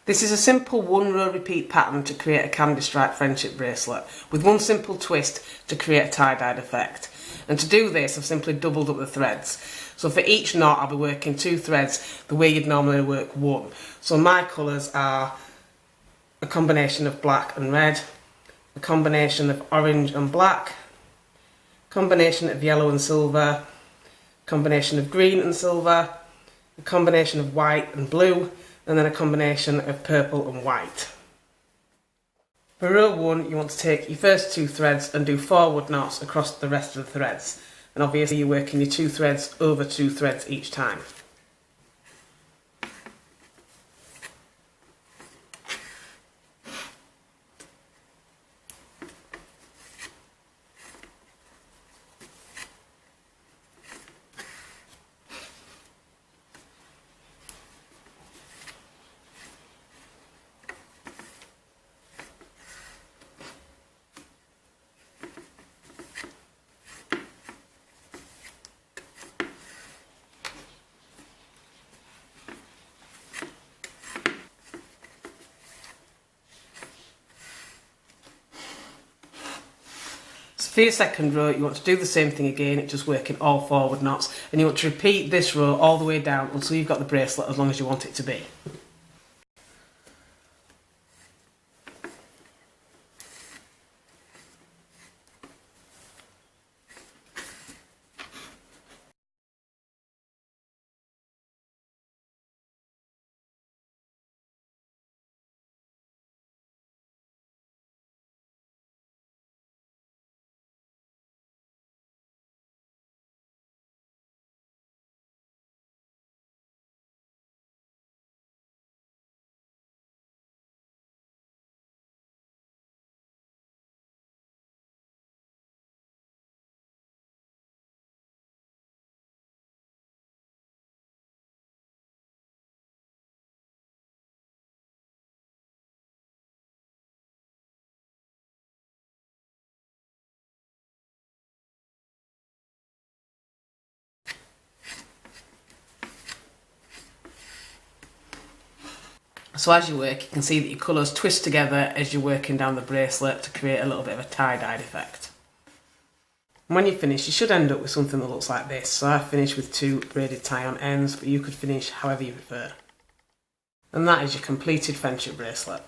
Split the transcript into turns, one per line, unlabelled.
This is a simple 1-row repeat pattern to create a candy stripe friendship bracelet with one simple twist to create a tie-dyed effect. And to do this, I've simply doubled up the threads. So for each knot, I'll be working 2 threads the way you'd normally work 1. So my colours are a combination of black and red, a combination of orange and black, a combination of yellow and silver, a combination of green and silver, a combination of white and blue, and then a combination of purple and white. For row 1, you want to take your first 2 threads and do forward knots across the rest of the threads. And obviously you're working your 2 threads over 2 threads each time. For your second row, you want to do the same thing again, just working all forward knots, and you want to repeat this row all the way down until you've got the bracelet as long as you want it to be. So as you work, you can see that your colours twist together as you're working down the bracelet to create a little bit of a tie-dyed effect. And when you finish, you should end up with something that looks like this. So I finished with 2 braided tie-on ends, but you could finish however you prefer. And that is your completed friendship bracelet.